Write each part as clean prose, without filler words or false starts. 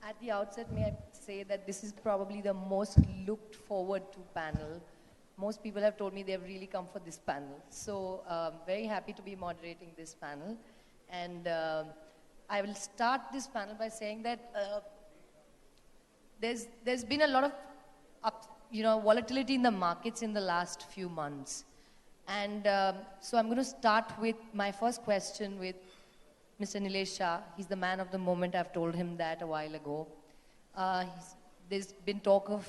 At the outset, may I say that this is probably the most looked forward to panel. Most people have told me they've really come for this panel. So very happy to be moderating this panel. And I will start this panel by saying that there's been a lot of volatility in the markets in the last few months. And so I'm going to start with my first question with Mr. Nilesh Shah. He's the man of the moment. I've told him that a while ago. There's been talk of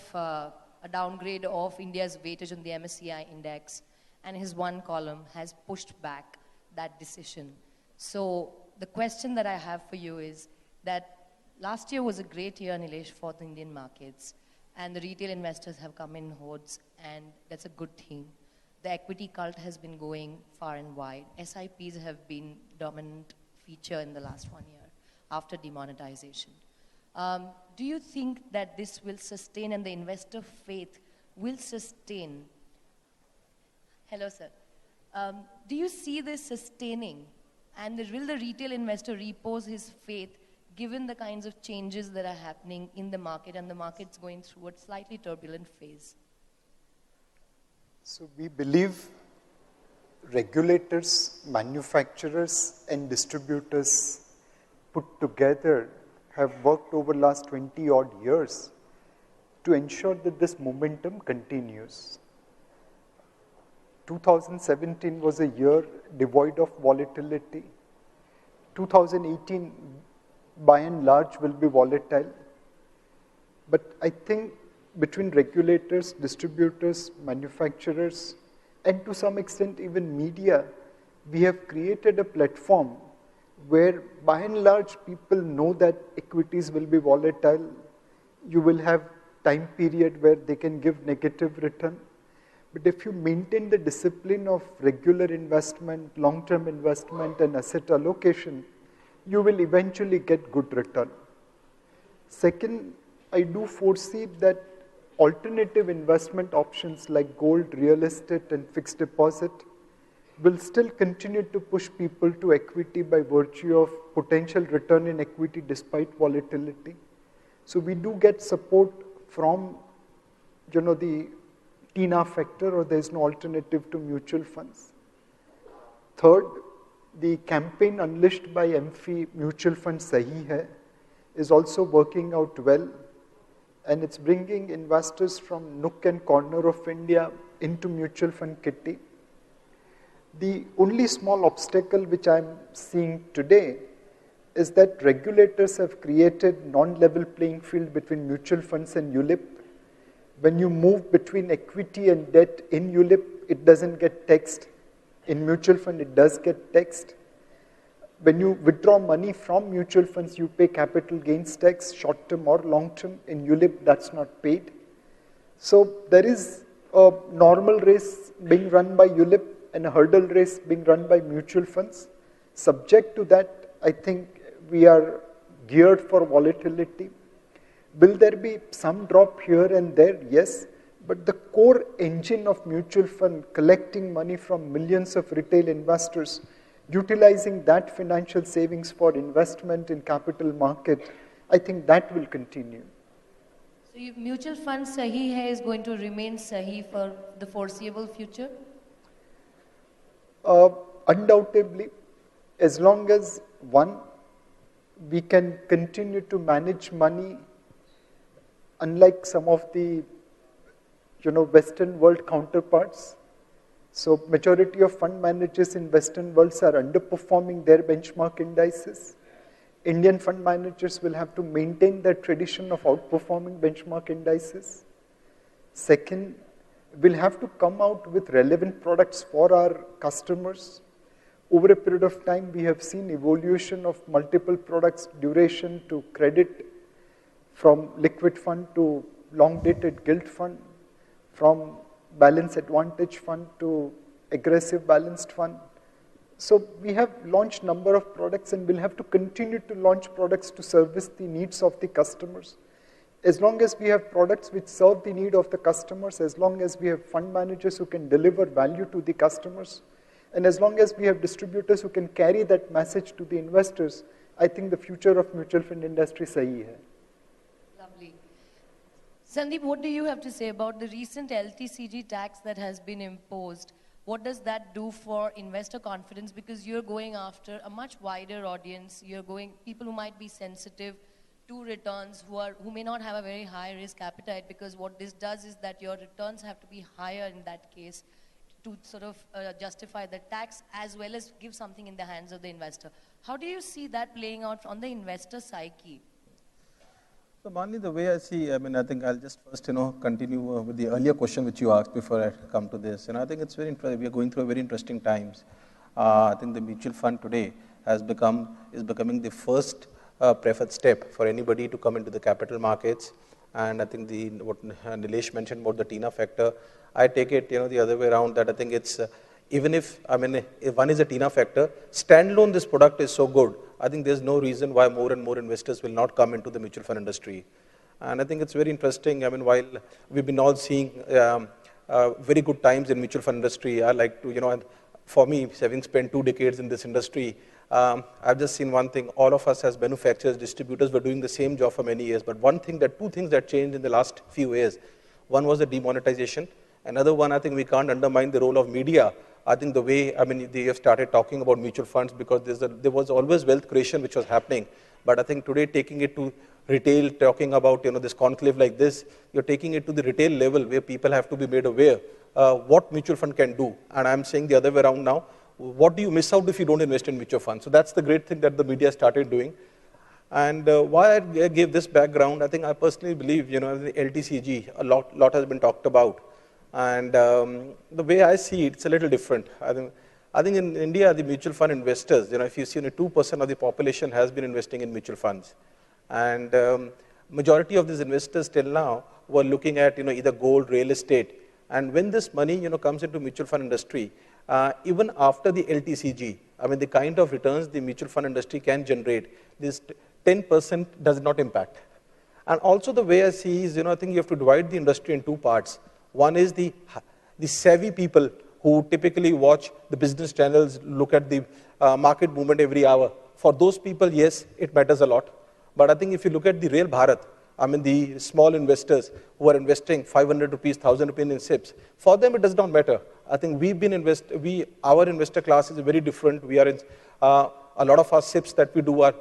a downgrade of India's weightage on the MSCI index, and his one column has pushed back that decision. So the question that I have for you is that last year was a great year, Nilesh, for the Indian markets, and the retail investors have come in hordes, and that's a good thing. The equity cult has been going far and wide. SIPs have been dominant feature in the last 1 year after demonetization. Do you think that this will sustain and the investor faith will sustain? Hello, sir. Do you see this sustaining? And will the retail investor repose his faith given the kinds of changes that are happening in the market and the market's going through a slightly turbulent phase? So we believe regulators, manufacturers, and distributors put together have worked over the last 20 odd years to ensure that this momentum continues. 2017 was a year devoid of volatility. 2018, by and large, will be volatile. But I think between regulators, distributors, manufacturers, and to some extent even media, we have created a platform where by and large people know that equities will be volatile. You will have time period where they can give negative return. But if you maintain the discipline of regular investment, long-term investment, and asset allocation, you will eventually get good return. Second, I do foresee that alternative investment options like gold, real estate, and fixed deposit will still continue to push people to equity by virtue of potential return in equity despite volatility. So we do get support from, the TINA factor, or there's no alternative to mutual funds. Third, the campaign unleashed by MFI Mutual Fund Sahi Hai is also working out well, and it's bringing investors from nook and corner of India into mutual fund kitty. The only small obstacle which I'm seeing today is that regulators have created non-level playing field between mutual funds and ULIP. When you move between equity and debt in ULIP, it doesn't get taxed. In mutual fund, it does get taxed. When you withdraw money from mutual funds, you pay capital gains tax, short-term or long-term. In ULIP, that's not paid. So there is a normal race being run by ULIP and a hurdle race being run by mutual funds. Subject to that, I think we are geared for volatility. Will there be some drop here and there? Yes. But the core engine of mutual fund, collecting money from millions of retail investors, utilizing that financial savings for investment in capital market, I think that will continue. So mutual fund Sahi Hai is going to remain Sahi for the foreseeable future? Undoubtedly, as long as, one, we can continue to manage money, unlike some of the Western world counterparts. So majority of fund managers in Western worlds are underperforming their benchmark indices. Indian fund managers will have to maintain that tradition of outperforming benchmark indices. Second, we'll have to come out with relevant products for our customers. Over a period of time, we have seen evolution of multiple products, duration to credit, from liquid fund to long-dated gilt fund, from balance advantage fund to aggressive balanced fund. So we have launched number of products, and we'll have to continue to launch products to service the needs of the customers. As long as we have products which serve the need of the customers, as long as we have fund managers who can deliver value to the customers, and as long as we have distributors who can carry that message to the investors, I think the future of mutual fund industry sahi hai. Sandeep, what do you have to say about the recent LTCG tax that has been imposed? What does that do for investor confidence? Because you're going after a much wider audience. You're going people who might be sensitive to returns, who may not have a very high risk appetite, because what this does is that your returns have to be higher in that case to sort of justify the tax as well as give something in the hands of the investor. How do you see that playing out on the investor psyche? So, Manli, the way I see, I mean, I think I'll just first, continue with the earlier question which you asked before I come to this. And I think it's very interesting. We are going through very interesting times. I think the mutual fund today is becoming the first preferred step for anybody to come into the capital markets. And I think what Nilesh mentioned about the TINA factor, I take it, the other way around, that I think it's, even if one is a TINA factor, standalone this product is so good, I think there's no reason why more and more investors will not come into the mutual fund industry. And I think it's very interesting. I mean, while we've been all seeing very good times in mutual fund industry, I like to, for me, having spent 2 decades in this industry, I've just seen one thing. All of us as manufacturers, distributors were doing the same job for many years. But two things that changed in the last few years. One was the demonetization. Another one, I think we can't undermine the role of media. I think the way, they have started talking about mutual funds because there was always wealth creation which was happening. But I think today taking it to retail, talking about, this conclave like this, you're taking it to the retail level where people have to be made aware what mutual fund can do. And I'm saying the other way around now. What do you miss out if you don't invest in mutual funds? So that's the great thing that the media started doing. And why I gave this background, I think I personally believe, the LTCG, a lot has been talked about. And the way I see it, it's a little different. I think in India, the mutual fund investors, if you see, 2% of the population has been investing in mutual funds. And majority of these investors till now were looking at, either gold, real estate. And when this money, comes into mutual fund industry, even after the LTCG, the kind of returns the mutual fund industry can generate, this 10% does not impact. And also the way I see is, I think you have to divide the industry in 2 parts. One is the savvy people who typically watch the business channels, look at the market movement every hour. For those people, yes, it matters a lot. But I think if you look at the real Bharat, the small investors who are investing 500 rupees, 1,000 rupees in SIPs, for them it does not matter. I think our investor class is very different. We are in, a lot of our SIPs that we do are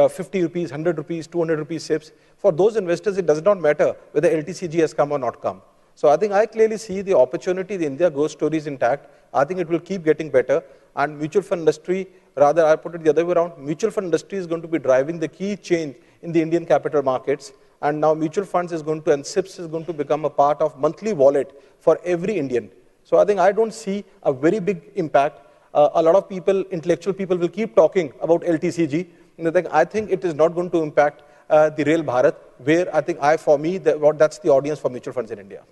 50 rupees, 100 rupees, 200 rupees SIPs. For those investors, it does not matter whether LTCG has come or not come. So I think I clearly see the opportunity, the India growth story is intact. I think it will keep getting better. And mutual fund industry, rather I put it the other way around, mutual fund industry is going to be driving the key change in the Indian capital markets. And now mutual funds and SIPs is going to become a part of monthly wallet for every Indian. So I think I don't see a very big impact. A lot of people, intellectual people will keep talking about LTCG. And I think it is not going to impact the real Bharat, where I think that's the audience for mutual funds in India.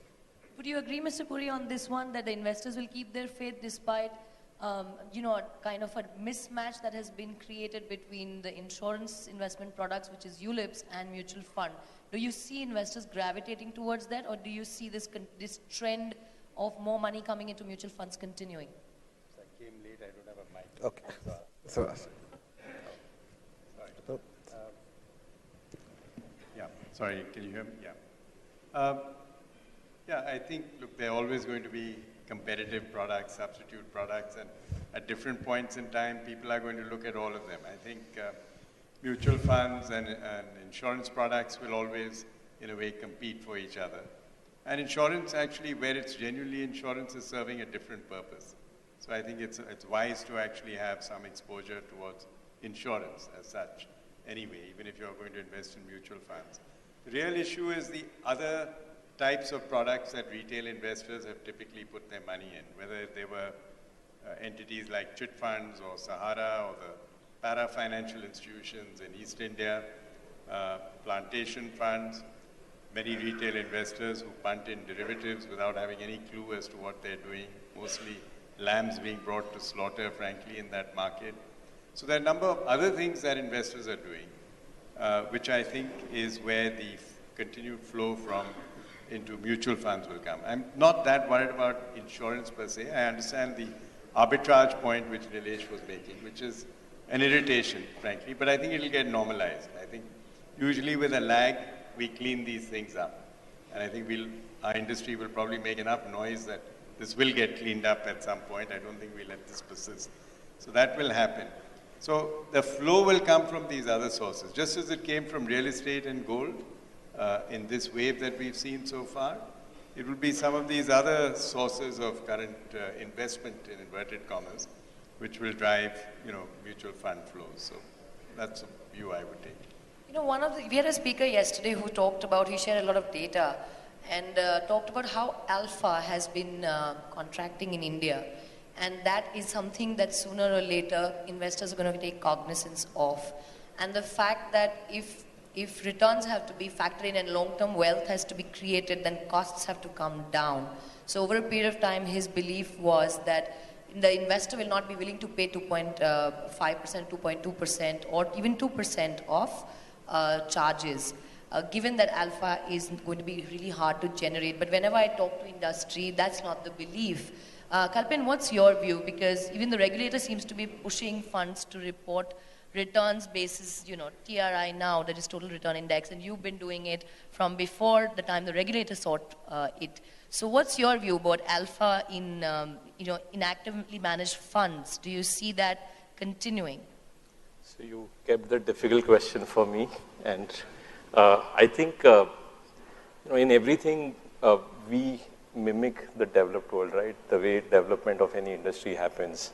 Would you agree, Mr. Puri, on this one, that the investors will keep their faith despite, kind of a mismatch that has been created between the insurance investment products, which is ULIPs, and mutual fund? Do you see investors gravitating towards that, or do you see this trend of more money coming into mutual funds continuing? So I came late, I don't have a mic. Okay. Sorry, can you hear me? Yeah. I think, look, there are always going to be competitive products, substitute products, and at different points in time, people are going to look at all of them. I think mutual funds and insurance products will always, in a way, compete for each other. And insurance, actually, where it's genuinely insurance, is serving a different purpose. So I think it's wise to actually have some exposure towards insurance as such, anyway, even if you're going to invest in mutual funds. The real issue is the other types of products that retail investors have typically put their money in, whether they were entities like chit funds or Sahara or the para-financial institutions in East India, plantation funds, many retail investors who punt in derivatives without having any clue as to what they're doing, mostly lambs being brought to slaughter, frankly, in that market. So there are a number of other things that investors are doing, which I think is where the continued flow into mutual funds will come. I'm not that worried about insurance per se. I understand the arbitrage point which Nilesh was making, which is an irritation, frankly, but I think it'll get normalized. I think usually with a lag, we clean these things up. And I think our industry will probably make enough noise that this will get cleaned up at some point. I don't think we'll let this persist. So that will happen. So the flow will come from these other sources, just as it came from real estate and gold in this wave that we've seen so far. It will be some of these other sources of current investment in inverted commas, which will drive, mutual fund flows. So that's a view I would take. We had a speaker yesterday who talked about, he shared a lot of data and talked about how alpha has been contracting in India. And that is something that sooner or later investors are going to take cognizance of. And the fact that if returns have to be factored in and long-term wealth has to be created, then costs have to come down. So over a period of time, his belief was that the investor will not be willing to pay 2.5%, 2.2%, or even 2% of charges, given that alpha is going to be really hard to generate. But whenever I talk to industry, that's not the belief. Kalpen, what's your view? Because even the regulator seems to be pushing funds to report returns basis, TRI now, that is total return index, and you've been doing it from before the time the regulator sought it. So what's your view about alpha in, in actively managed funds? Do you see that continuing? So you kept the difficult question for me, and I think, in everything we mimic the developed world, right? The way development of any industry happens.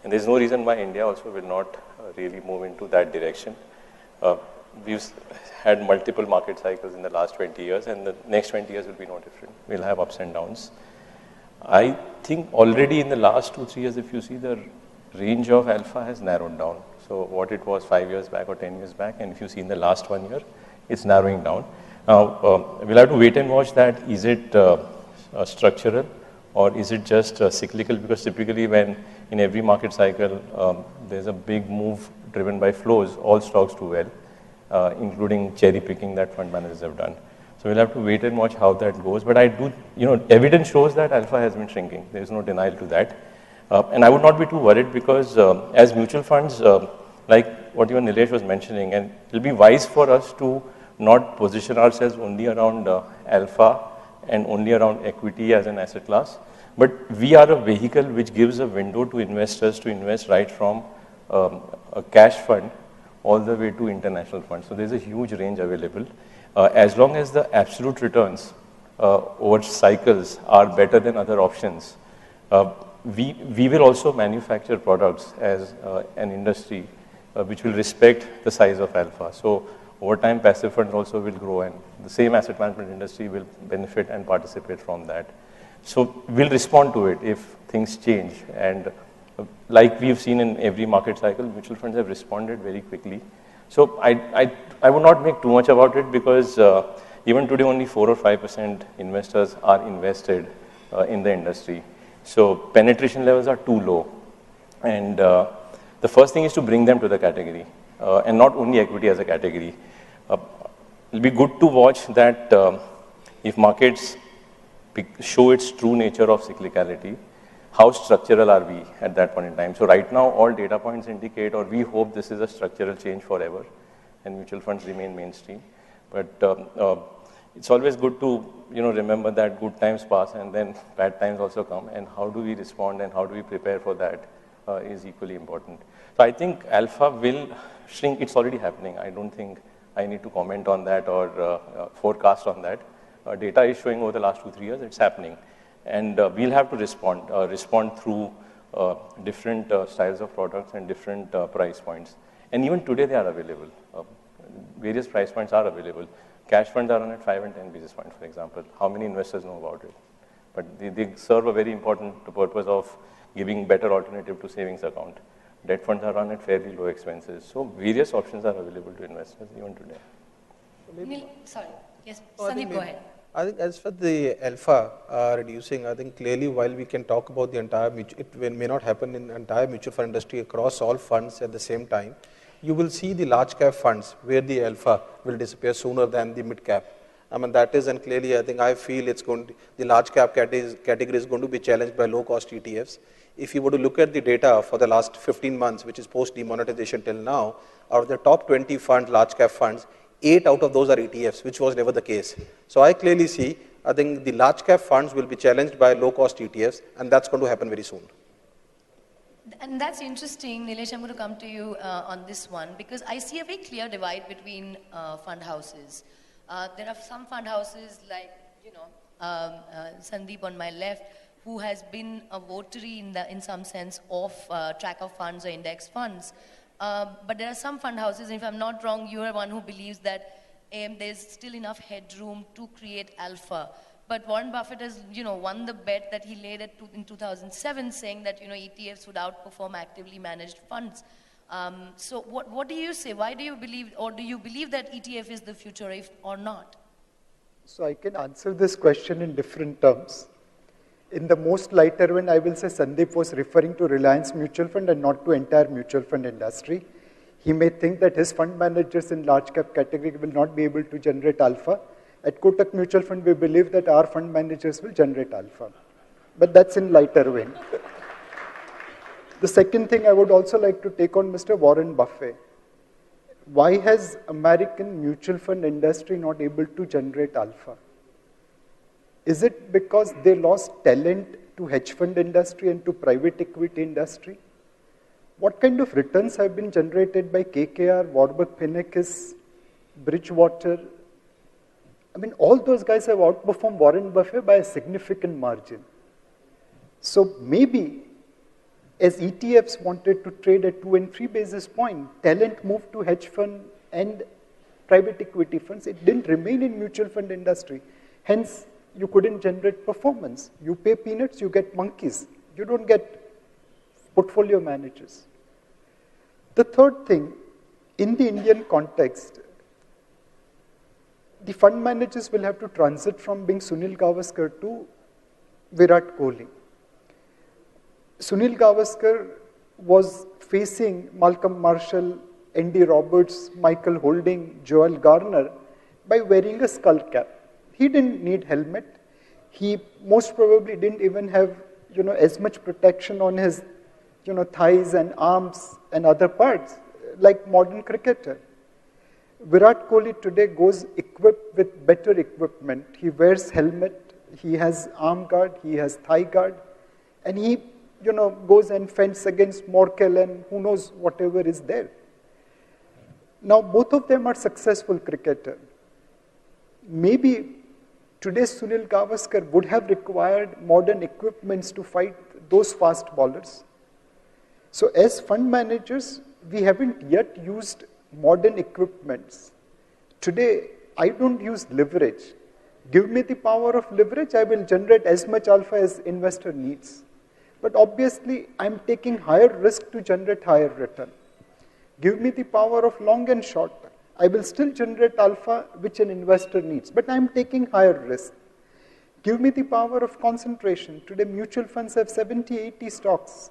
And there's no reason why India also will not really move into that direction. We've had multiple market cycles in the last 20 years, and the next 20 years will be no different. We'll have ups and downs. I think already in the last 2-3 years, if you see, the range of alpha has narrowed down. So what it was 5 years back or 10 years back, and if you see in the last 1 year, it's narrowing down. Now, we'll have to wait and watch that. Is it structural, or is it just cyclical? Because typically when in every market cycle, there's a big move driven by flows, all stocks do well, including cherry picking that fund managers have done. So we'll have to wait and watch how that goes. But I do, evidence shows that alpha has been shrinking. There is no denial to that. And I would not be too worried because as mutual funds, like what even Nilesh was mentioning, and it will be wise for us to not position ourselves only around alpha and only around equity as an asset class. But we are a vehicle which gives a window to investors to invest right from a cash fund all the way to international funds. So there's a huge range available. As long as the absolute returns over cycles are better than other options, we will also manufacture products as an industry which will respect the size of alpha. So over time, passive funds also will grow, and the same asset management industry will benefit and participate from that. So we'll respond to it if things change. And like we've seen in every market cycle, mutual funds have responded very quickly. So I would not make too much about it because even today only 4 or 5% investors are invested in the industry. So penetration levels are too low. And the first thing is to bring them to the category, and not only equity as a category. It'll be good to watch that if markets show its true nature of cyclicality, how structural are we at that point in time? So right now, all data points indicate, or we hope this is a structural change forever, and mutual funds remain mainstream. But it's always good to remember that good times pass and then bad times also come, and how do we respond and how do we prepare for that is equally important. So I think alpha will shrink. It's already happening. I don't think I need to comment on that or forecast on that. Data is showing over the last 2-3 years it's happening, and we'll have to respond through different styles of products and different price points. And even today they are available. Various price points are available. Cash funds are on at 5 and 10 basis points, for example. How many investors know about it? But they serve a very important purpose of giving better alternative to savings account. Debt funds are run at fairly low expenses. So various options are available to investors even today. Sorry. Yes, Sandeep, go ahead. I think as for the alpha reducing, I think clearly while we can talk about the entire, it may not happen in the entire mutual fund industry across all funds at the same time. You will see the large cap funds where the alpha will disappear sooner than the mid cap. I mean, that is, and clearly I think I feel it's going to, the large cap category is going to be challenged by low cost ETFs. If you were to look at the data for the last 15 months, which is post demonetization till now, out of the top 20 funds, large cap funds, 8 out of those are ETFs, which was never the case. So I clearly see, I think the large cap funds will be challenged by low cost ETFs, and that's going to happen very soon. And that's interesting, Nilesh. I'm going to come to you on this one because I see a very clear divide between fund houses. There are some fund houses like, Sandeep on my left, who has been a votary in some sense of tracker funds or index funds. But there are some fund houses, and if I'm not wrong, you are one who believes that there's still enough headroom to create alpha. But Warren Buffett has, won the bet that he laid in 2007, saying that, ETFs would outperform actively managed funds. So what do you say? Why do you believe, or do you believe that ETF is the future, if or not? So I can answer this question in different terms. In the most lighter one, I will say Sandeep was referring to Reliance mutual fund and not to entire mutual fund industry. He may think that his fund managers in large cap category will not be able to generate alpha. At Kotak Mutual Fund, we believe that our fund managers will generate alpha. But that's in lighter vein. The second thing I would also like to take on Mr. Warren Buffett. Why has American mutual fund industry not able to generate alpha? Is it because they lost talent to hedge fund industry and to private equity industry? What kind of returns have been generated by KKR, Warburg Pincus, Bridgewater? I mean, all those guys have outperformed Warren Buffett by a significant margin. So maybe as ETFs wanted to trade at 2 and 3 basis points, talent moved to hedge fund and private equity funds. It didn't remain in mutual fund industry. Hence, you couldn't generate performance. You pay peanuts, you get monkeys. You don't get portfolio managers. The third thing, in the Indian context, the fund managers will have to transit from being Sunil Gavaskar to Virat Kohli. Sunil Gavaskar was facing Malcolm Marshall, Andy Roberts, Michael Holding, Joel Garner by wearing a skull cap. He didn't need helmet. He most probably didn't even have, as much protection on his, thighs and arms and other parts like modern cricketer. Virat Kohli today goes equipped with better equipment. He wears helmet, he has arm guard, he has thigh guard, and he, goes and fends against Morkel and who knows whatever is there. Now, both of them are successful cricketer. Maybe today's Sunil Gavaskar would have required modern equipments to fight those fast bowlers. So as fund managers, we haven't yet used modern equipments. Today, I don't use leverage. Give me the power of leverage, I will generate as much alpha as investor needs. But obviously, I'm taking higher risk to generate higher return. Give me the power of long and short. I will still generate alpha which an investor needs, but I'm taking higher risk. Give me the power of concentration. Today, mutual funds have 70, 80 stocks.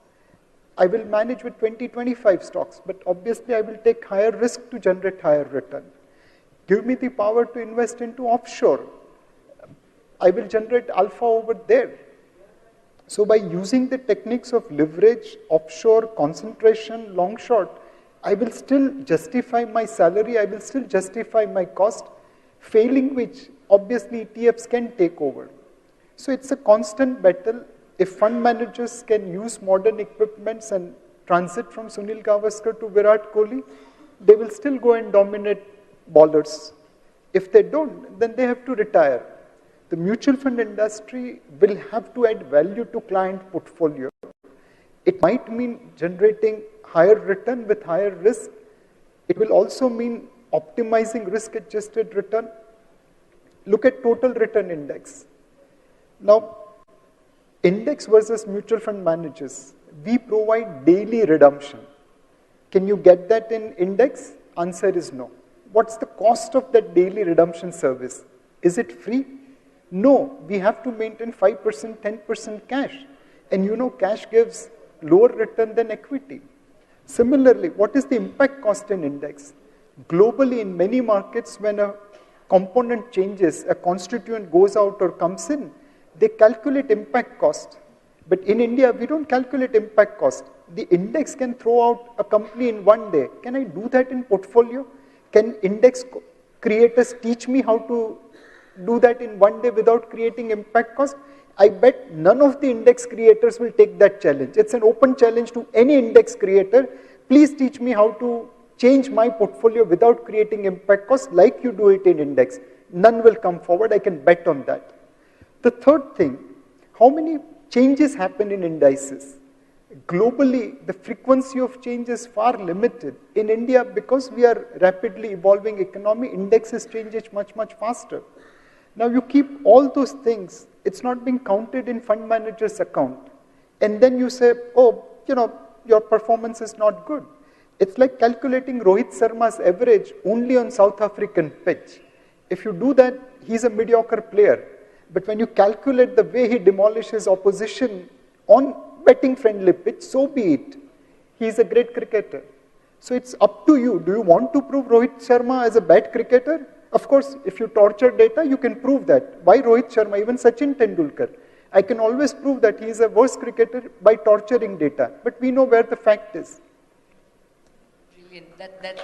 I will manage with 20, 25 stocks, but obviously I will take higher risk to generate higher return. Give me the power to invest into offshore. I will generate alpha over there. So by using the techniques of leverage, offshore, concentration, long short, I will still justify my salary, I will still justify my cost, failing which obviously ETFs can take over. So it's a constant battle. If fund managers can use modern equipments and transit from Sunil Gavaskar to Virat Kohli, they will still go and dominate bowlers. If they don't, then they have to retire. The mutual fund industry will have to add value to client portfolio. It might mean generating higher return with higher risk. It will also mean optimizing risk-adjusted return. Look at total return index. Now, index versus mutual fund managers. We provide daily redemption. Can you get that in index? Answer is no. What's the cost of that daily redemption service? Is it free? No, we have to maintain 5%, 10% cash. And cash gives lower return than equity. Similarly, what is the impact cost in index? Globally, in many markets, when a component changes, a constituent goes out or comes in, they calculate impact cost. But in India, we don't calculate impact cost. The index can throw out a company in one day. Can I do that in portfolio? Can index creators teach me how to do that in one day without creating impact cost, I bet none of the index creators will take that challenge. It's an open challenge to any index creator. Please teach me how to change my portfolio without creating impact cost like you do it in index. None will come forward, I can bet on that. The third thing, how many changes happen in indices? Globally, the frequency of change is far limited. In India, because we are rapidly evolving economy, indexes change much, much faster. Now you keep all those things, it's not being counted in fund manager's account. And then you say, oh, your performance is not good. It's like calculating Rohit Sharma's average only on South African pitch. If you do that, he's a mediocre player. But when you calculate the way he demolishes opposition on betting friendly pitch, so be it. He's a great cricketer. So it's up to you. Do you want to prove Rohit Sharma as a bad cricketer? Of course, if you torture data, you can prove that. Why Rohit Sharma? Even Sachin Tendulkar. I can always prove that he is a worse cricketer by torturing data. But we know where the fact is. Brilliant.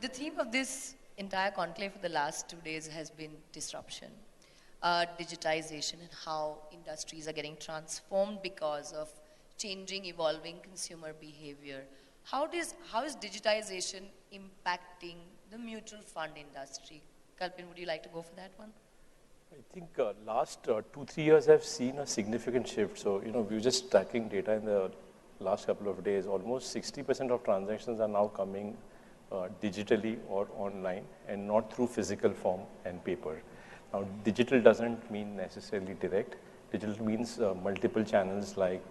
The theme of this entire conclave for the last 2 days has been disruption, digitization, and how industries are getting transformed because of changing, evolving consumer behavior. How is digitization impacting the mutual fund industry? Kalpen, would you like to go for that one? I think last 2-3 years have seen a significant shift. So, we were just tracking data in the last couple of days. Almost 60% of transactions are now coming digitally or online and not through physical form and paper. Now, digital doesn't mean necessarily direct. Digital means multiple channels like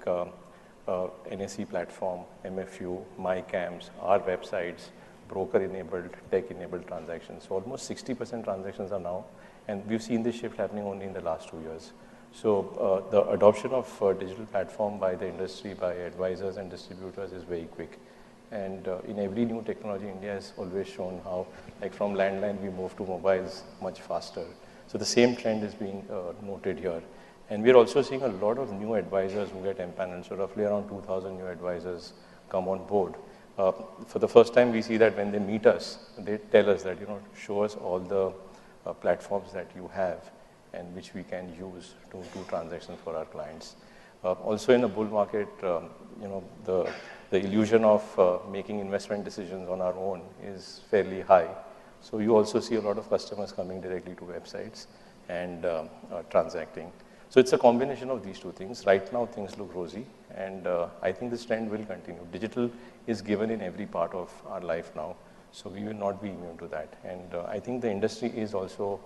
NSE platform, MFU, MyCams, our websites, broker-enabled, tech-enabled transactions. So almost 60% transactions are now, and we've seen this shift happening only in the last 2 years. So the adoption of digital platform by the industry, by advisors and distributors is very quick. And in every new technology, India has always shown how, like from landline, we move to mobiles much faster. So the same trend is being noted here. And we're also seeing a lot of new advisors who get empaneled. So roughly around 2,000 new advisors come on board. For the first time, we see that when they meet us, they tell us that, show us all the platforms that you have and which we can use to do transactions for our clients. Also in a bull market, the illusion of making investment decisions on our own is fairly high. So you also see a lot of customers coming directly to websites and transacting. So it's a combination of these two things. Right now, things look rosy, and I think this trend will continue. Digital is given in every part of our life now, so we will not be immune to that. And I think the industry is also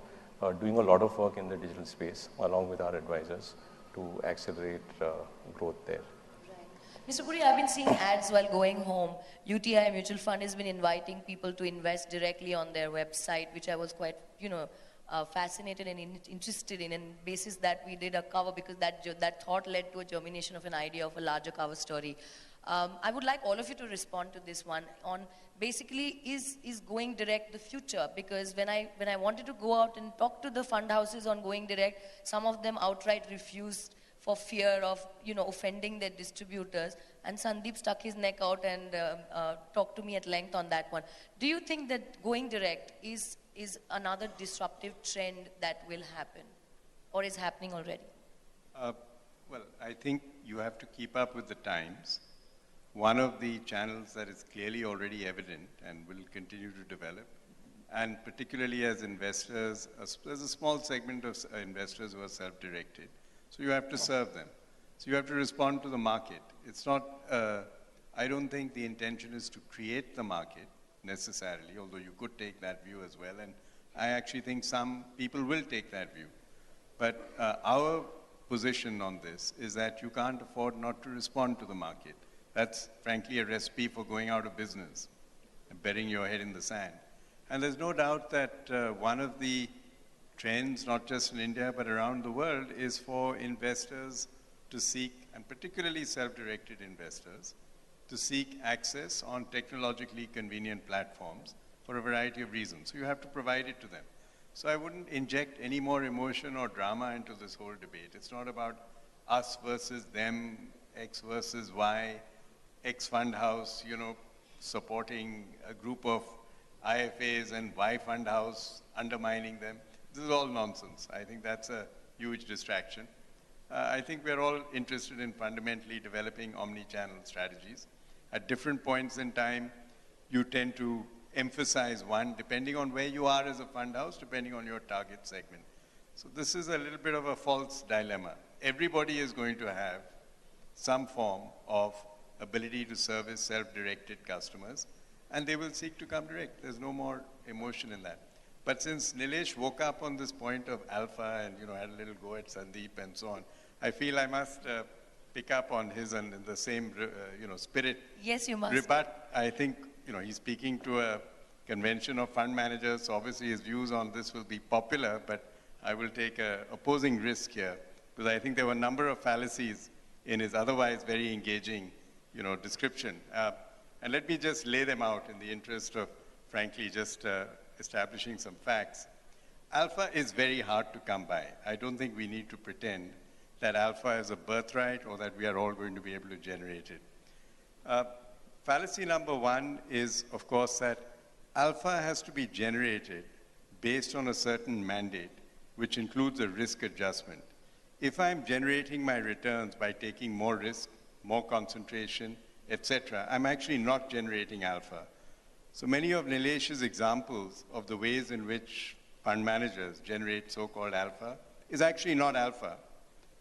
doing a lot of work in the digital space, along with our advisors, to accelerate growth there. Right. Mr. Puri, I've been seeing ads while going home. UTI Mutual Fund has been inviting people to invest directly on their website, which I was quite, fascinated and interested in, and basis that we did a cover because that thought led to a germination of an idea of a larger cover story. I would like all of you to respond to this one on basically is going direct the future, because when I wanted to go out and talk to the fund houses on going direct, some of them outright refused for fear of offending their distributors, and Sandeep stuck his neck out and talked to me at length on that one. Do you think that going direct is another disruptive trend that will happen, or is happening already? Well, I think you have to keep up with the times. One of the channels that is clearly already evident and will continue to develop, and particularly as investors, there's a small segment of investors who are self-directed. So you have to serve them. So you have to respond to the market. It's not, I don't think the intention is to create the market necessarily, although you could take that view as well. And I actually think some people will take that view. But our position on this is that you can't afford not to respond to the market. That's frankly a recipe for going out of business and burying your head in the sand. And there's no doubt that one of the trends, not just in India, but around the world, is for investors to seek, and particularly self-directed investors, to seek access on technologically convenient platforms for a variety of reasons. So you have to provide it to them. So I wouldn't inject any more emotion or drama into this whole debate. It's not about us versus them, X versus Y. X fund house, supporting a group of IFAs and Y fund house undermining them. This is all nonsense. I think that's a huge distraction. I think we're all interested in fundamentally developing omni-channel strategies. At different points in time, you tend to emphasize one, depending on where you are as a fund house, depending on your target segment. So this is a little bit of a false dilemma. Everybody is going to have some form of ability to service self-directed customers, and they will seek to come direct. There's no more emotion in that. But since Nilesh woke up on this point of alpha and had a little go at Sandeep and so on, I feel I must pick up on his and in the same spirit. Yes, you must. Rebut, I think he's speaking to a convention of fund managers. So obviously his views on this will be popular, but I will take an opposing risk here because I think there were a number of fallacies in his otherwise very engaging description. And let me just lay them out in the interest of, frankly, just establishing some facts. Alpha is very hard to come by. I don't think we need to pretend that alpha is a birthright or that we are all going to be able to generate it. Fallacy number one is, of course, that alpha has to be generated based on a certain mandate, which includes a risk adjustment. If I'm generating my returns by taking more risk, more concentration, etc., I'm actually not generating alpha. So many of Nilesh's examples of the ways in which fund managers generate so-called alpha is actually not alpha.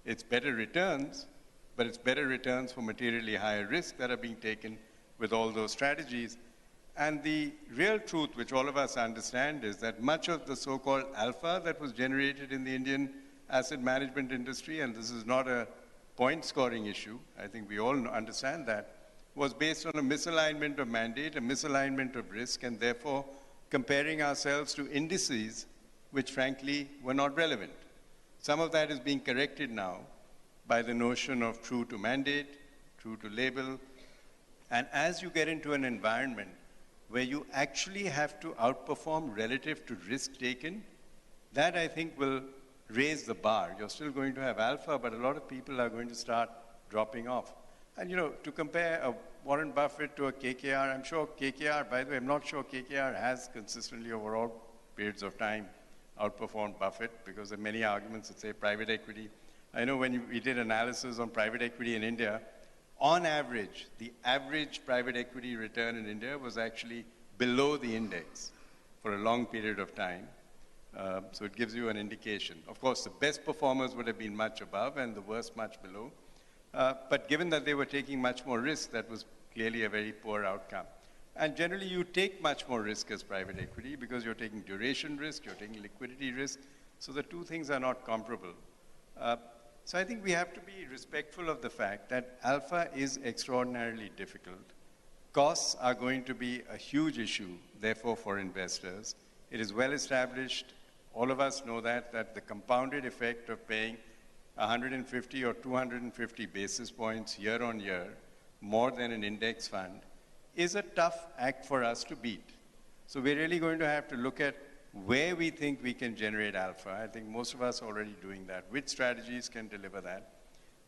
It's better returns, but it's better returns for materially higher risk that are being taken with all those strategies. And the real truth, which all of us understand, is that much of the so-called alpha that was generated in the Indian asset management industry, and this is not a point-scoring issue, I think we all understand that, was based on a misalignment of mandate, a misalignment of risk, and therefore comparing ourselves to indices which frankly were not relevant. Some of that is being corrected now by the notion of true to mandate, true to label, and as you get into an environment where you actually have to outperform relative to risk taken, that I think will raise the bar. You're still going to have alpha, but a lot of people are going to start dropping off. And to compare a Warren Buffett to a KKR, I'm sure KKR, by the way, I'm not sure KKR has consistently over all periods of time outperformed Buffett because there are many arguments that say private equity. I know when we did analysis on private equity in India, on average, the average private equity return in India was actually below the index for a long period of time. So it gives you an indication. Of course, the best performers would have been much above and the worst much below. But given that they were taking much more risk, that was clearly a very poor outcome. And generally, you take much more risk as private equity because you're taking duration risk, you're taking liquidity risk. So the two things are not comparable. So I think we have to be respectful of the fact that alpha is extraordinarily difficult. Costs are going to be a huge issue, therefore, for investors. It is well established, all of us know that the compounded effect of paying 150 or 250 basis points year on year, more than an index fund, is a tough act for us to beat. So we're really going to have to look at where we think we can generate alpha. I think most of us are already doing that. Which strategies can deliver that?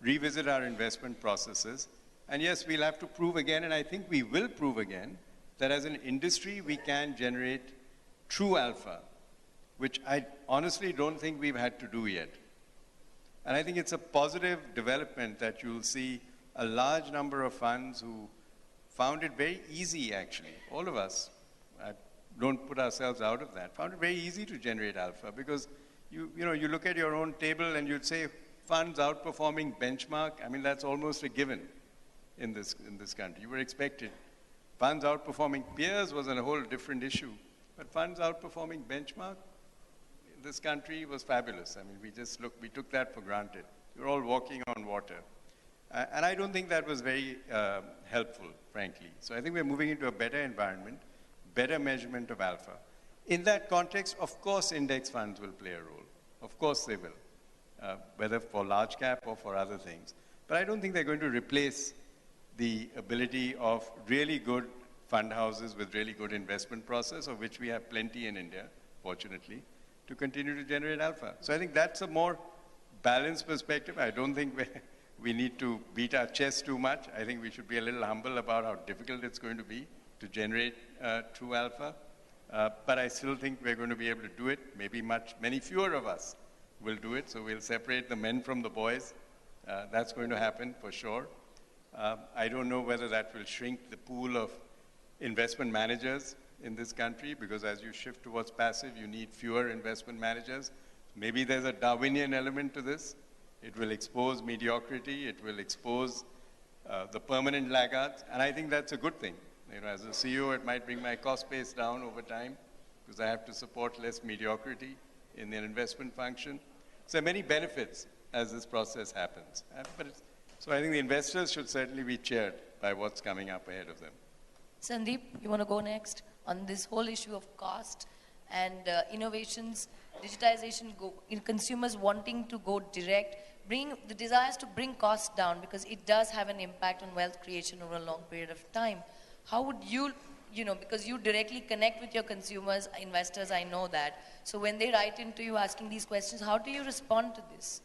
Revisit our investment processes. And yes, we'll have to prove again, and I think we will prove again, that as an industry we can generate true alpha, which I honestly don't think we've had to do yet. And I think it's a positive development that you'll see a large number of funds who found it very easy, actually, all of us, don't put ourselves out of that, found it very easy to generate alpha because you look at your own table and you'd say funds outperforming benchmark. I mean, that's almost a given in this country. You were expected. Funds outperforming peers was a whole different issue. But funds outperforming benchmark in this country was fabulous. I mean, we took that for granted. We're all walking on water. And I don't think that was very helpful, frankly. So I think we're moving into a better environment, better measurement of alpha. In that context, of course, index funds will play a role. Of course they will, whether for large cap or for other things. But I don't think they're going to replace the ability of really good fund houses with really good investment process, of which we have plenty in India, fortunately, to continue to generate alpha. So I think that's a more balanced perspective. I don't think we need to beat our chest too much. I think we should be a little humble about how difficult it's going to be to generate true alpha. But I still think we're going to be able to do it. Maybe many fewer of us will do it. So we'll separate the men from the boys. That's going to happen for sure. I don't know whether that will shrink the pool of investment managers in this country, because as you shift towards passive, you need fewer investment managers. Maybe there's a Darwinian element to this. It will expose mediocrity. It will expose the permanent laggards. And I think that's a good thing. You know, as a CEO, it might bring my cost base down over time because I have to support less mediocrity in their investment function. So there are many benefits as this process happens. So I think the investors should certainly be cheered by what's coming up ahead of them. Sandeep, you want to go next on this whole issue of cost and innovations, digitization, consumers wanting to go direct, bring the desires to bring costs down, because it does have an impact on wealth creation over a long period of time. How would you, because you directly connect with your consumers, investors, I know that. So when they write into you asking these questions, how do you respond to this?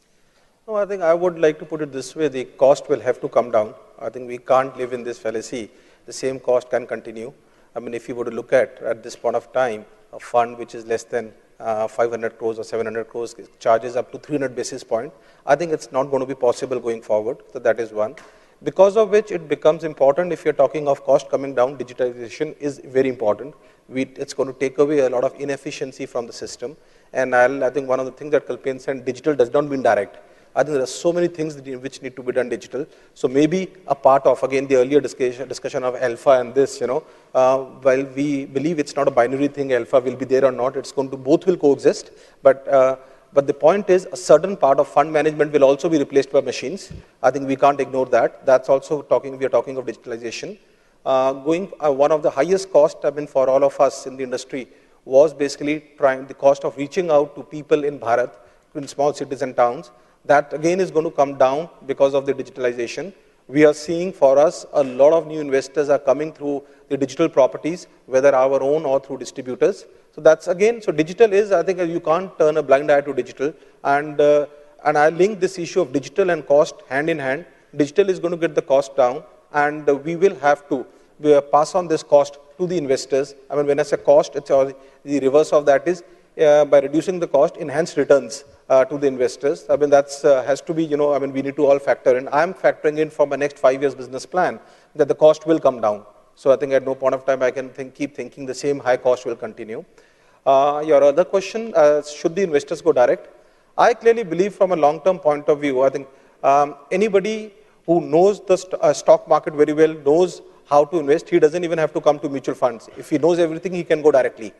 No, I think I would like to put it this way: the cost will have to come down. I think we can't live in this fallacy. The same cost can continue. I mean, if you were to look at this point of time, a fund which is less than 500 crores or 700 crores charges up to 300 basis points. I think it's not going to be possible going forward. So that is one. Because of which it becomes important, if you're talking of cost coming down, digitization is very important. It's going to take away a lot of inefficiency from the system. And I think one of the things that Kalpen said, digital does not mean direct. I think there are so many things which need to be done digital. So maybe a part of, again, the earlier discussion of alpha and this, while we believe it's not a binary thing, alpha will be there or not, it's going to, both will coexist. But the point is, a certain part of fund management will also be replaced by machines. I think we can't ignore that. That's also we are talking of digitalization. One of the highest costs, for all of us in the industry was basically the cost of reaching out to people in Bharat, in small cities and towns. That again is going to come down because of the digitalization. We are seeing for us a lot of new investors are coming through the digital properties, whether our own or through distributors. So that's again, so digital is, I think you can't turn a blind eye to digital. And I link this issue of digital and cost hand in hand. Digital is going to get the cost down, and we will have to pass on this cost to the investors. I mean, when I say cost, it's the reverse of that is by reducing the cost, enhanced returns to the investors. I mean, that's has to be, we need to all factor in. I'm factoring in for my next 5 years business plan that the cost will come down. So I think at no point of time I can keep thinking the same high cost will continue. Your other question, should the investors go direct? I clearly believe from a long-term point of view, I think anybody who knows the stock market very well, knows how to invest, he doesn't even have to come to mutual funds. If he knows everything, he can go directly.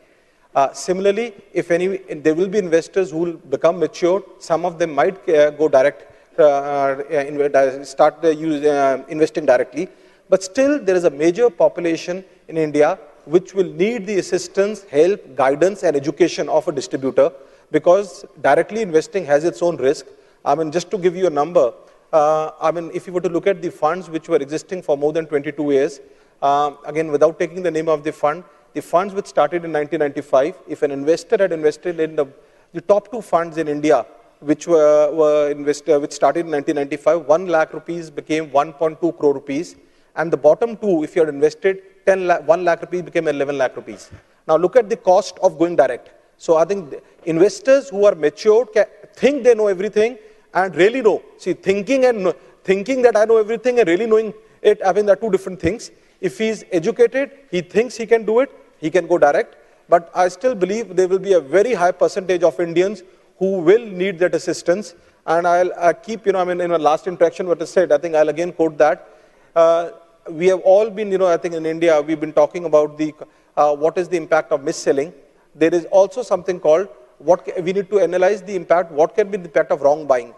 Similarly, there will be investors who will become mature. Some of them might go direct, start investing directly. But still, there is a major population in India which will need the assistance, help, guidance, and education of a distributor, because directly investing has its own risk. I mean, just to give you a number, if you were to look at the funds which were existing for more than 22 years, again, without taking the name of the fund, the funds which started in 1995, if an investor had invested in the top 2 funds in India, which started in 1995, 1 lakh rupees became 1.2 crore rupees. And the bottom 2, if you had invested 1 lakh rupees, became 11 lakh rupees. Now look at the cost of going direct. So I think investors who are matured think they know everything and really know. See, thinking that I know everything and really knowing it, I mean, they're 2 different things. If he's educated, he thinks he can do it, he can go direct. But I still believe there will be a very high percentage of Indians who will need that assistance. And I'll keep, in our last interaction, what I said, I think I'll again quote that. We have all been, I think in India, we've been talking about what is the impact of mis-selling. There is also something called, we need to analyze the impact, what can be the impact of wrong buying,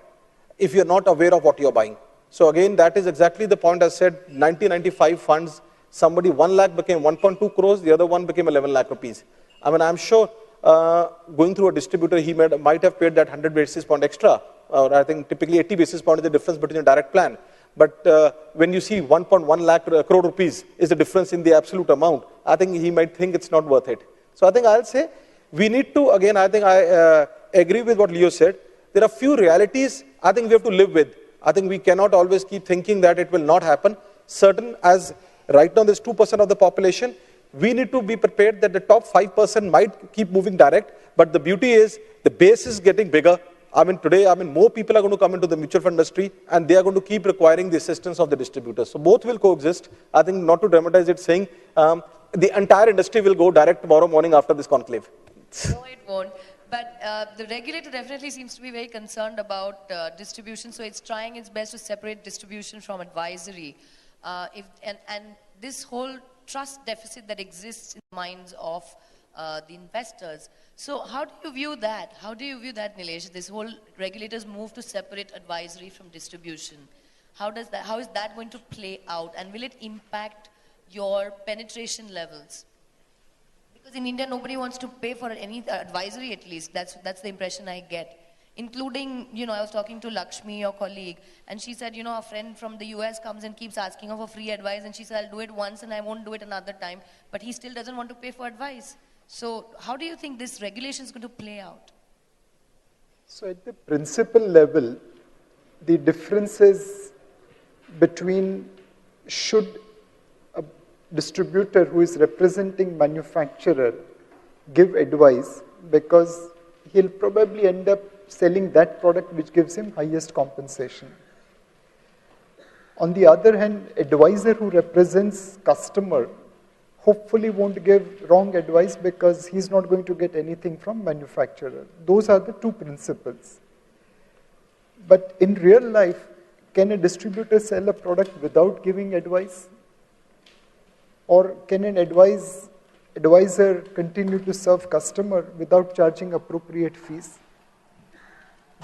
if you're not aware of what you're buying. So again, that is exactly the point I said, 1995 funds, somebody 1 lakh became 1.2 crores, the other one became 11 lakh rupees. I mean, I'm sure going through a distributor, he might have paid that 100 basis point extra, or I think typically 80 basis point is the difference between a direct plan. But when you see 1.1 lakh crore rupees is the difference in the absolute amount, I think he might think it's not worth it. So I think I'll say, we need to, again, I think I agree with what Leo said. There are few realities I think we have to live with. I think we cannot always keep thinking that it will not happen. Certain, as right now there's 2% of the population, we need to be prepared that the top 5% might keep moving direct, but the beauty is the base is getting bigger. I mean, today, more people are going to come into the mutual fund industry, and they are going to keep requiring the assistance of the distributors. So both will coexist. I think, not to dramatize it, saying the entire industry will go direct tomorrow morning after this conclave. No, it won't. But the regulator definitely seems to be very concerned about distribution, so it's trying its best to separate distribution from advisory. And this whole trust deficit that exists in the minds of the investors. So how do you view that? How do you view that, Nilesh, this whole regulators move to separate advisory from distribution? How is that going to play out, and will it impact your penetration levels? Because in India, nobody wants to pay for any advisory, at least. That's the impression I get. Including, I was talking to Lakshmi, your colleague, and she said, a friend from the US comes and keeps asking her for free advice, and she said, I'll do it once and I won't do it another time, but he still doesn't want to pay for advice. So how do you think this regulation is going to play out? So at the principal level, the differences between should a distributor who is representing manufacturer give advice, because he'll probably end up selling that product which gives him highest compensation. On the other hand, advisor who represents customer hopefully won't give wrong advice, because he's not going to get anything from manufacturer. Those are the two principles. But in real life, can a distributor sell a product without giving advice? Or can an advisor continue to serve customer without charging appropriate fees?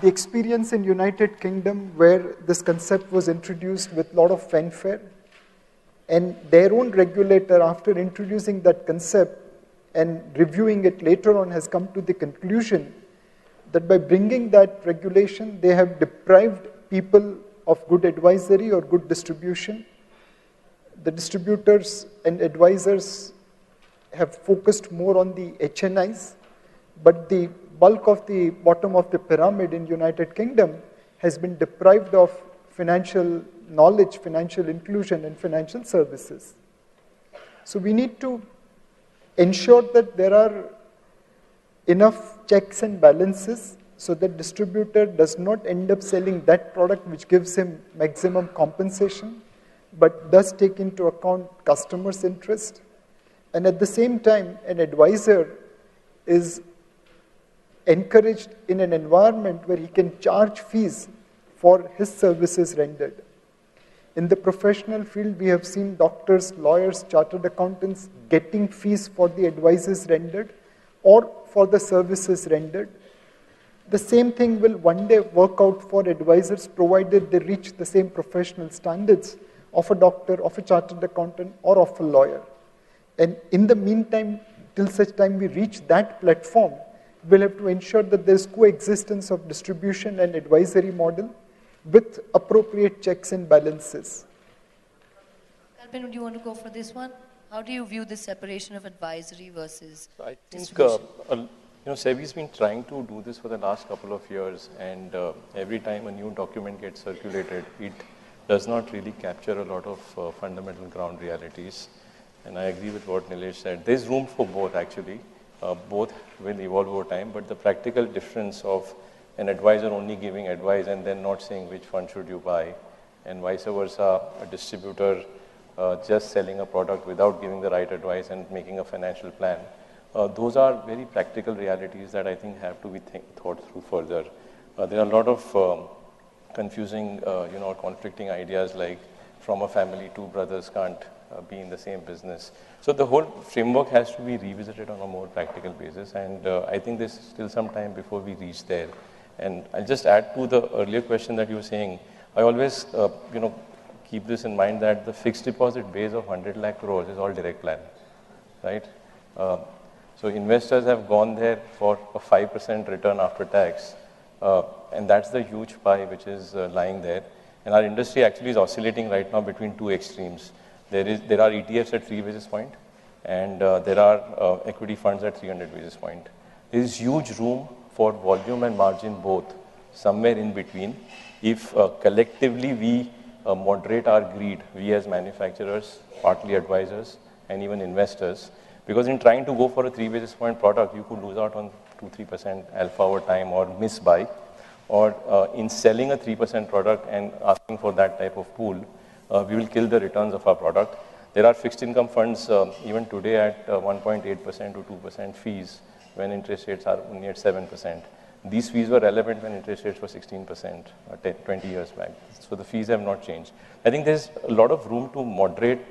The experience in United Kingdom, where this concept was introduced with a lot of fanfare, and their own regulator, after introducing that concept and reviewing it later on, has come to the conclusion that by bringing that regulation, they have deprived people of good advisory or good distribution. The distributors and advisors have focused more on the HNIs, but the bulk of the bottom of the pyramid in United Kingdom has been deprived of financial knowledge, financial inclusion, and financial services. So we need to ensure that there are enough checks and balances so that distributor does not end up selling that product which gives him maximum compensation, but does take into account customers' interest. And at the same time, an advisor is encouraged in an environment where he can charge fees for his services rendered. In the professional field, we have seen doctors, lawyers, chartered accountants getting fees for the advices rendered or for the services rendered. The same thing will one day work out for advisors, provided they reach the same professional standards of a doctor, of a chartered accountant, or of a lawyer. And in the meantime, till such time we reach that platform, we'll have to ensure that there's coexistence of distribution and advisory model with appropriate checks and balances. Kalpen, would you want to go for this one? How do you view the separation of advisory versus I think distribution? SEBI's been trying to do this for the last couple of years, and every time a new document gets circulated, it does not really capture a lot of fundamental ground realities. And I agree with what Nilesh said. There's room for both, actually. Both will evolve over time, but the practical difference of an advisor only giving advice and then not saying which fund should you buy, and vice versa, a distributor just selling a product without giving the right advice and making a financial plan. Those are very practical realities that I think have to be thought through further. There are a lot of confusing, conflicting ideas, like from a family, two brothers can't be in the same business. So the whole framework has to be revisited on a more practical basis, and I think there's still some time before we reach there. And I'll just add to the earlier question that you were saying, I always, keep this in mind that the fixed deposit base of 100 lakh crores is all direct plan, right? So investors have gone there for a 5% return after tax, and that's the huge pie which is lying there. And our industry actually is oscillating right now between two extremes. There are ETFs at 3 basis point, and there are equity funds at 300 basis point. There is huge room for volume and margin both. somewhere in between. If collectively we moderate our greed, we as manufacturers, partly advisors, and even investors, because in trying to go for a 3 basis point product, you could lose out on 2-3% alpha over time or miss buy, or in selling a 3% product and asking for that type of pool, we will kill the returns of our product. There are fixed income funds even today at 1.8% to 2% fees when interest rates are only at 7%. These fees were relevant when interest rates were 16% 20 years back. So the fees have not changed. I think there's a lot of room to moderate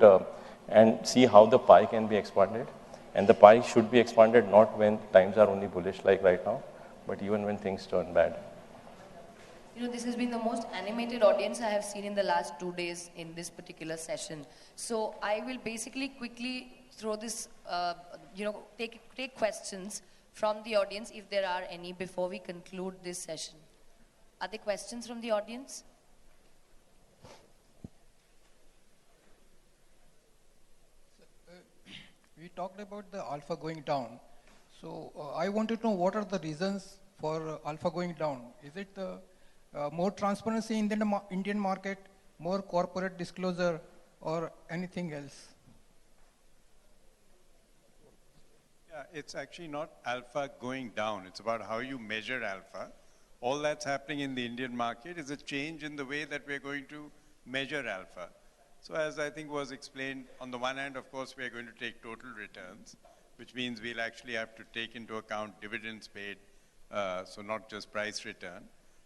and see how the pie can be expanded. And the pie should be expanded not when times are only bullish like right now, but even when things turn bad. You know, this has been the most animated audience I have seen in the last 2 days in this particular session. So I will basically quickly throw this, take questions from the audience if there are any before we conclude this session. Are there questions from the audience? We talked about the alpha going down. So I wanted to know what are the reasons for alpha going down. Is it the more transparency in the Indian market, more corporate disclosure, or anything else? Yeah, it's actually not alpha going down. It's about how you measure alpha. All that's happening in the Indian market is a change in the way that we're going to measure alpha. So as I think was explained, on the one hand, of course, we're going to take total returns, which means we'll actually have to take into account dividends paid, so not just price return.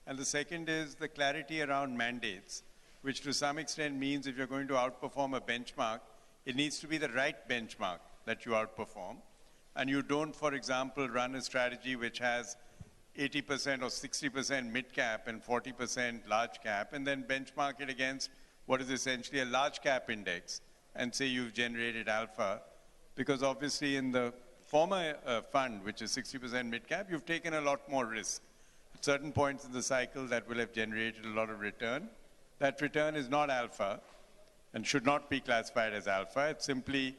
And the second is the clarity around mandates, which to some extent means if you're going to outperform a benchmark, it needs to be the right benchmark that you outperform. And you don't, for example, run a strategy which has 80% or 60% mid cap and 40% large cap, and then benchmark it against what is essentially a large cap index and say you've generated alpha. Because obviously in the former fund, which is 60% mid cap, you've taken a lot more risk. At certain points in the cycle that will have generated a lot of return. That return is not alpha and should not be classified as alpha. It's simply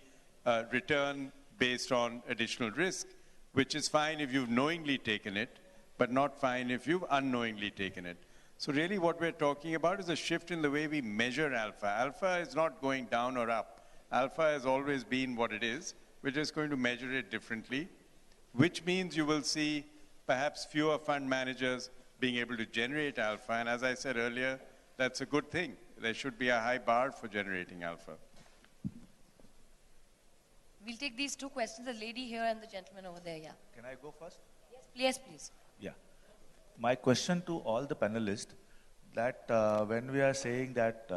return based on additional risk, which is fine if you've knowingly taken it, but not fine if you've unknowingly taken it. So really what we're talking about is a shift in the way we measure alpha. Alpha is not going down or up. Alpha has always been what it is. We're just going to measure it differently, which means you will see perhaps fewer fund managers being able to generate alpha. And as I said earlier, that's a good thing. There should be a high bar for generating alpha. We'll take these two questions, the lady here and the gentleman over there, yeah. Can I go first? Yes, please. Yeah. My question to all the panelists, that when we are saying that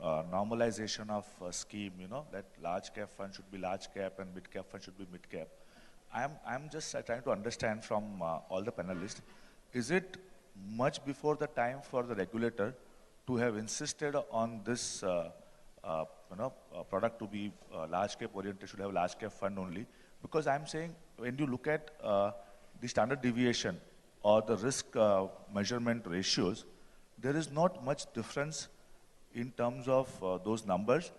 normalization of scheme, that large cap fund should be large cap and mid cap fund should be mid cap, I'm just trying to understand from all the panelists, is it much before the time for the regulator to have insisted on this product to be large cap oriented, should have large cap fund only? Because I'm saying when you look at the standard deviation or the risk measurement ratios, there is not much difference in terms of those numbers,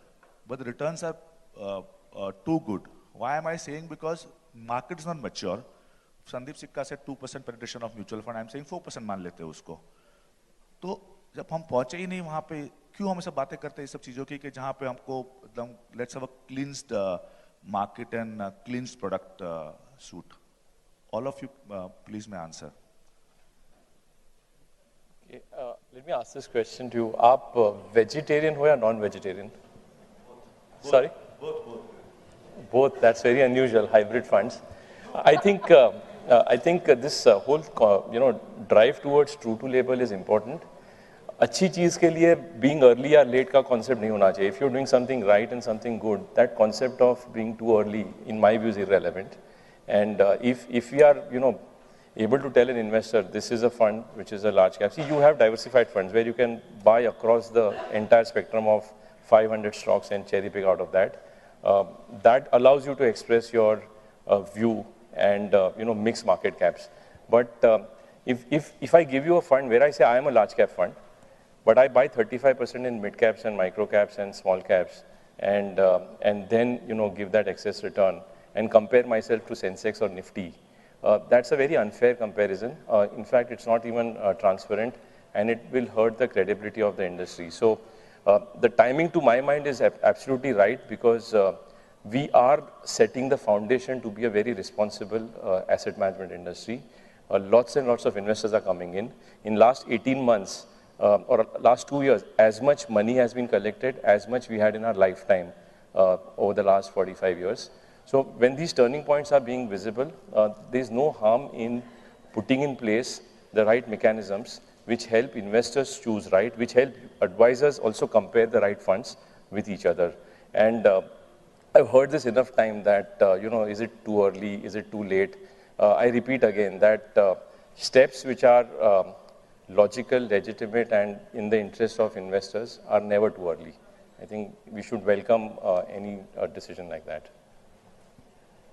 but the returns are too good. Why am I saying? Because market is not mature. Sandeep Sikka said 2% penetration of mutual fund. I'm saying 4% मान लेते हैं उसको. तो जब हम पहुंचे ही नहीं वहाँ पे, क्यों हम सब बातें करते हैं इस सब चीजों की कि जहाँ पे हमको let's have a cleansed market and cleansed product suit. All of you, please may answer. Okay, let me ask this question to you. आप vegetarian हो या non-vegetarian? Sorry? Both. That's very unusual. Hybrid funds. I think this whole drive towards true to label is important. अच्छी चीज के लिए being early or late का concept नहीं होना चाहिए. If you're doing something right and something good, that concept of being too early, in my view, is irrelevant. And if we are able to tell an investor this is a fund which is a large cap. See, you have diversified funds where you can buy across the entire spectrum of 500 stocks and cherry pick out of that. That allows you to express your view and mix market caps. But if I give you a fund where I say I am a large cap fund, but I buy 35% in mid caps and micro caps and small caps, and then give that excess return and compare myself to Sensex or Nifty, That's a very unfair comparison. In fact, it's not even transparent, and it will hurt the credibility of the industry. So the timing, to my mind, is absolutely right, because we are setting the foundation to be a very responsible asset management industry. Lots and lots of investors are coming in. In last 18 months, or last 2 years, as much money has been collected as much we had in our lifetime over the last 45 years. So when these turning points are being visible, there is no harm in putting in place the right mechanisms which help investors choose right, which help advisors also compare the right funds with each other. And I've heard this enough time that, is it too early, is it too late? I repeat again that steps which are logical, legitimate, and in the interest of investors are never too early. I think we should welcome any decision like that.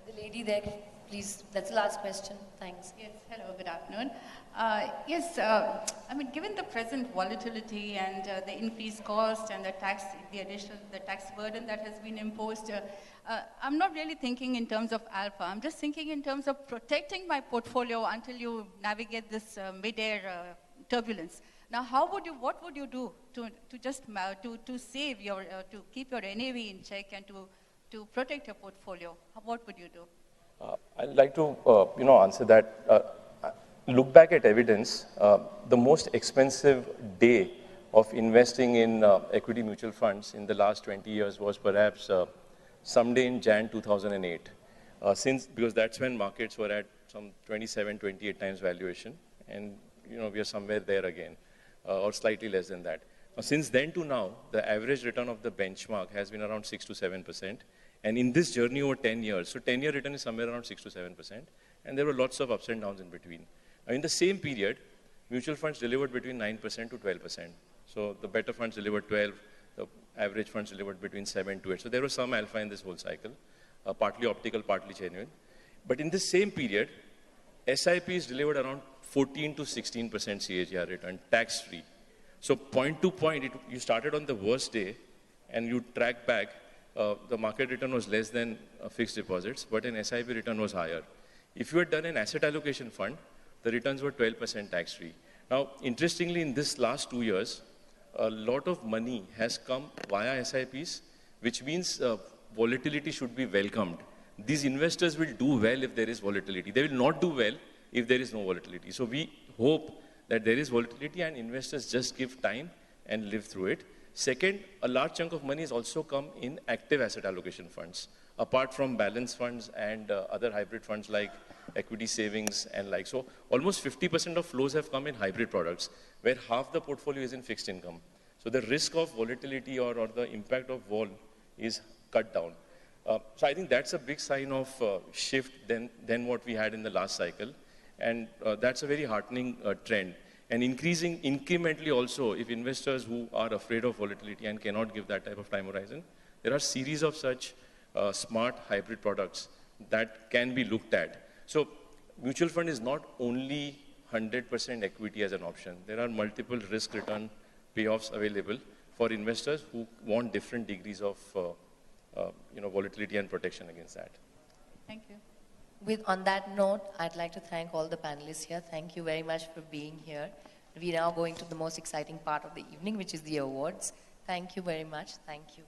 The lady there, please. That's the last question. Thanks. Yes, hello, good afternoon. I mean, given the present volatility and the increased cost and the tax burden that has been imposed, I'm not really thinking in terms of alpha. I'm just thinking in terms of protecting my portfolio until you navigate this mid-air turbulence. Now, what would you do to save your, to keep your NAV in check and to protect your portfolio? What would you do? I'd like to, answer that. Look back at evidence. The most expensive day of investing in equity mutual funds in the last 20 years was perhaps someday in Jan 2008. Because that's when markets were at some 27, 28 times valuation, and we are somewhere there again, or slightly less than that. Now, since then to now, the average return of the benchmark has been around 6 to 7%. And in this journey over 10 years, so 10-year return is somewhere around 6 to 7%, and there were lots of ups and downs in between. Now, in the same period, mutual funds delivered between 9% to 12%. So the better funds delivered 12, the average funds delivered between 7 to 8. So there was some alpha in this whole cycle, partly optical, partly genuine. But in the same period, SIPs delivered around 14 to 16% CAGR return, tax-free. So point to point, you started on the worst day, and you track back, the market return was less than fixed deposits, but an SIP return was higher. If you had done an asset allocation fund, the returns were 12% tax-free. Now, interestingly, in this last 2 years, a lot of money has come via SIPs, which means volatility should be welcomed. These investors will do well if there is volatility. They will not do well if there is no volatility. So we hope that there is volatility and investors just give time and live through it. Second, a large chunk of money has also come in active asset allocation funds, apart from balance funds and other hybrid funds like equity savings and like. So almost 50% of flows have come in hybrid products, where half the portfolio is in fixed income. So the risk of volatility or the impact of vol is cut down. So I think that's a big sign of shift than what we had in the last cycle. And that's a very heartening trend. And increasing incrementally also, if investors who are afraid of volatility and cannot give that type of time horizon, there are series of such smart hybrid products that can be looked at. So mutual fund is not only 100% equity as an option. There are multiple risk return payoffs available for investors who want different degrees of volatility and protection against that. Thank you. On that note, I'd like to thank all the panelists here. Thank you very much for being here. We are now going to the most exciting part of the evening, which is the awards. Thank you very much. Thank you.